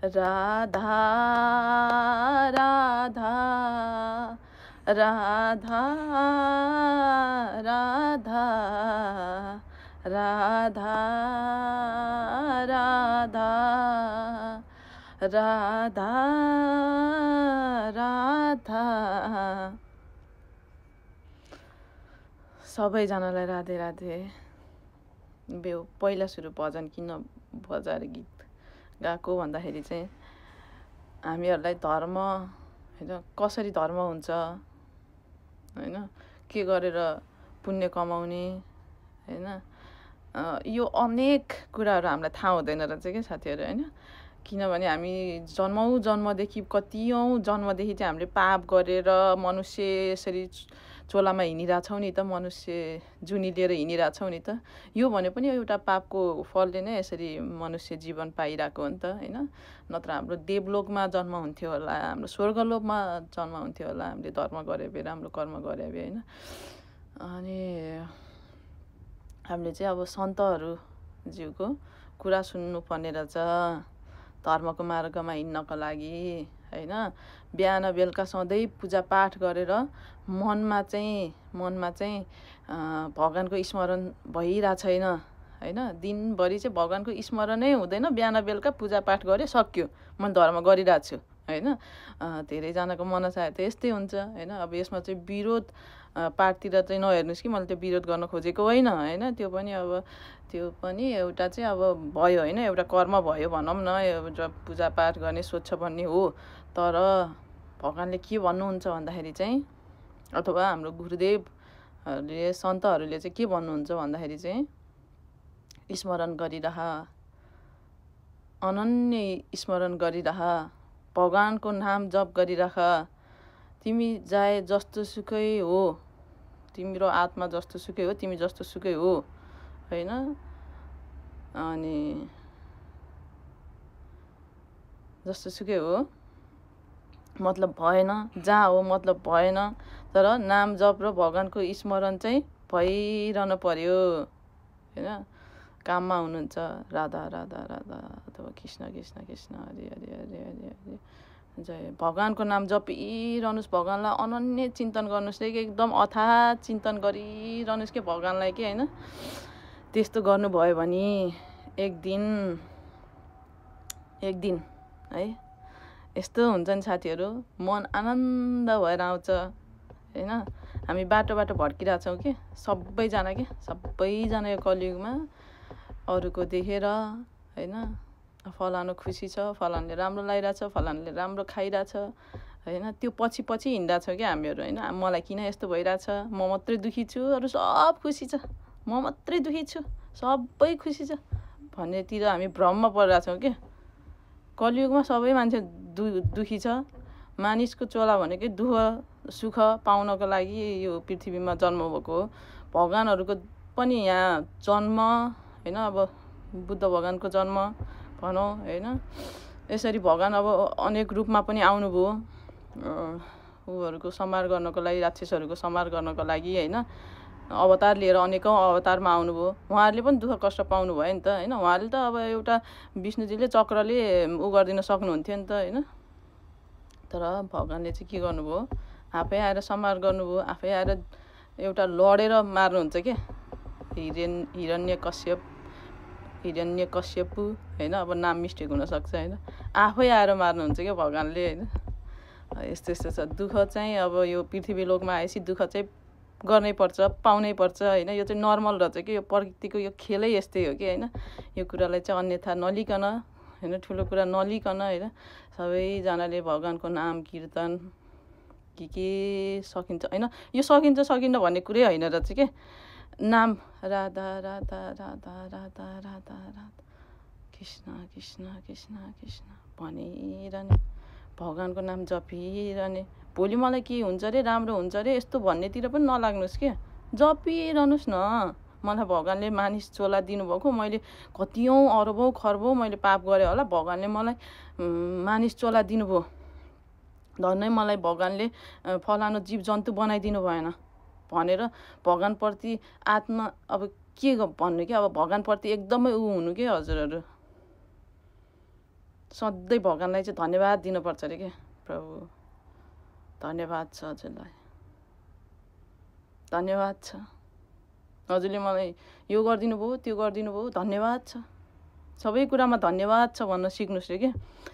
राधा राधा राधा राधा राधा राधा राधा राधा। सबैजनालाई राधे राधे। पहिला सुरु भजन किन बजाएर गीत गाएको भन्दाखेरि चाहिँ हामीहरूलाई धर्म होइन कसरी धर्म हुन्छ होइन के गरेर पुण्य कमाउने होइन यो अनेक कुराहरू हामीलाई थाहा हुँदैन रहेछ क्या साथीहरू होइन। किनभने हामी जन्मदेखि कतिौँ जन्मदेखि चाहिँ हामीले पाप गरेर मनुष्य यसरी चोलामा हिँडिरहेछौँ नि त, मनुष्य जुनी लिएर हिँडिरहेछौँ नि त। यो भने पनि एउटा पापको फलले नै यसरी मनुष्य जीवन पाइरहेको हो नि त होइन। नत्र हाम्रो देवलोकमा जन्म हुन्थ्यो होला, हाम्रो स्वर्गलोकमा जन्म हुन्थ्यो होला हामीले धर्म गरे भए, राम्रो कर्म गरे भए होइन। अनि हामीले चाहिँ अब सन्तहरूज्यूको कुरा सुन्नुपर्ने रहेछ धर्मको मार्गमा हिँड्नको लागि होइन। बिहान बेलुका सधैँ पूजापाठ गरेर मनमा चाहिँ भगवानको स्मरण भइरहेको छैन होइन। दिनभरि चाहिँ भगवानको स्मरणै हुँदैन, बिहान बेलुका पूजापाठ गऱ्यो सक्यो, म धर्म गरिरहेको छु होइन। धेरैजनाको मनसाय त यस्तै हुन्छ होइन। अब यसमा चाहिँ विरोध पार्टतिर चाहिँ नहेर्नुहोस् कि मैले त्यो विरोध गर्न खोजेको होइन होइन। त्यो पनि एउटा चाहिँ अब भयो होइन, एउटा कर्म भयो भनौँ न, एउटा पूजापाठ गर्ने स्वच्छ भन्ने हो। तर भगवानले के भन्नुहुन्छ भन्दाखेरि चाहिँ, अथवा हाम्रो गुरुदेवहरूले सन्तहरूले चाहिँ के भन्नुहुन्छ भन्दाखेरि चाहिँ स्मरण गरिरह, अनन्य स्मरण गरिरह, भगवानको नाम जप गरिरह। तिमी जाए जस्तो सुकै हो, तिम्रो आत्मा जस्तो सुकै हो, तिमी जस्तो सुकै हो होइन। अनि जस्तो सुकै हो मतलब भएन, जहाँ हो मतलब भएन, तर नाम जप र भगवानको स्मरण चाहिँ भइरहनु पर्यो होइन। काममा हुनुहुन्छ राधा राधा राधा अथवा कृष्ण कृष्ण कृष्ण हरे हरे हरे हरे हरे जय। भगवानको नाम जपिरहनुहोस्, भगवानलाई अनन्य चिन्तन गर्नुहोस्, एकदम अथाह चिन्तन गरिरहनुहोस् कि भगवानलाई के होइन। त्यस्तो गर्नुभयो भने एक दिन है यस्तो हुन्छ नि साथीहरू, मन आनन्द भएर आउँछ होइन। हामी बाटो भड्किरहेछौँ कि सबैजना यो कलियुगमा अरूको देखेर होइन। फलानु खुसी छ, फलानले राम्रो लागिरहेछ, फलानले राम्रो खाइरहेछ होइन। त्यो पछि हिँडिरहेछौँ क्या हामीहरू होइन। मलाई किन यस्तो भइरहेछ, म मात्रै दुखी छु, अरू सब खुसी छ, म मात्रै दुखी छु, सबै खुसी छ भन्नेतिर हामी भ्रममा परिरहेछौँ क्या। कलियुगमा सबै मान्छे दुखी छ। मानिसको चोला भनेकै दुःख सुख पाउनको लागि यो पृथ्वीमा जन्म भएको हो। भगवानहरूको पनि यहाँ जन्म होइन। अब बुद्ध भगवानको जन्म भनौँ होइन। यसरी भगवान अब अनेक रूपमा पनि आउनुभयो उहरूको संहार गर्नको लागि, राक्षसहरूको संहार गर्नको लागि होइन। अवतार लिएर अनेकौँ अवतारमा आउनुभयो। उहाँहरूले पनि दुःख कष्ट पाउनु भयो नि त होइन। उहाँहरूले त अब एउटा विष्णुजीले चक्रले उ गरिदिन सक्नुहुन्थ्यो नि त होइन। तर भगवानले चाहिँ के गर्नुभयो, आफै आएर संहार गर्नुभयो, आफै आएर एउटा लडेर मार्नुहुन्छ क्या। हिरण्यकश्यपु होइन। अब नाम मिस्टेक हुनसक्छ होइन। आफै आएर मार्नुहुन्छ क्या भगवानले होइन। यस्तो छ दुःख चाहिँ। अब यो पृथ्वी लोकमा आएपछि दुःख चाहिँ गर्नै पर्छ, पाउनै पर्छ होइन। यो चाहिँ नर्मल रहेछ कि, यो प्रकृतिको यो खेलै यस्तै हो कि होइन। यो कुरालाई चाहिँ अन्यथा नलिकन होइन, ठुलो कुरा नलिकन होइन, सबैजनाले भगवानको नाम कीर्तन के सकिन्छ होइन। यो सकिन्छ भन्ने कुरै होइन रहेछ के। नाम राधा राधा राधा राधा राधा राधा कृष्ण कृष्ण कृष्ण कृष्ण भनिरहने, भगवानको नाम जपिरहने। भोलि मलाई के हुन्छ अरे, राम्रो हुन्छ अरे यस्तो भन्नेतिर पनि नलाग्नुहोस् क्या। जपिरहनुहोस् न। मलाई भगवानले मानिस चोला दिनुभएको, मैले कतिौँ अरबौँ खरबौँ मैले पाप गरेँ होला, भगवानले मलाई मानिस चोला दिनुभयो, धन्नै मलाई भगवानले फलानु जीव जन्तु बनाइदिनु भएन भनेर भगवानप्रति आत्मा अब के भन्नु क्या। अब भगवानप्रति एकदमै हुनु के हजुरहरू। सधैँ भगवान्लाई चाहिँ धन्यवाद दिनुपर्छ अरे के। प्रभु धन्यवाद छ हजुरलाई, धन्यवाद छ हजुरले मलाई यो गरिदिनु भयो त्यो गरिदिनु भयो, धन्यवाद छ। सबै कुरामा धन्यवाद छ भन्न सिक्नुहोस् रे के।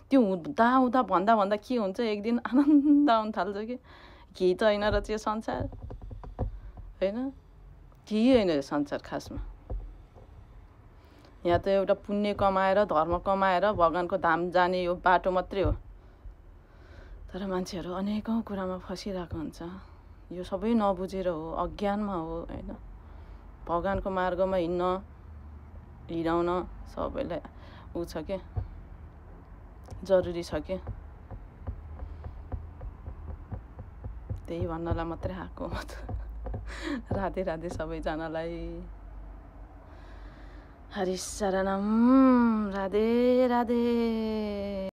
त्यो हुँदा हुँदा भन्दा भन्दा के हुन्छ, एक दिन आनन्द आउनु थाल्छ कि केही त होइन रहेछ यो संसार, होइन केही होइन यो संसार खासमा। यहाँ त एउटा पुण्य कमाएर धर्म कमाएर भगवान्को धाम जाने यो बाटो मात्रै हो। तर मान्छेहरू अनेकौँ कुरामा फसिरहेको हुन्छ। यो सबै नबुझेर हो, अज्ञानमा हो, होइन। भगवान्को मार्गमा हिँडाउन सबैलाई ऊ छ के, जरुरी छ के। त्यही भन्नलाई मात्रै आएको म त। राधे राधे सबैजनालाई। हरि शरणम। राधे राधे।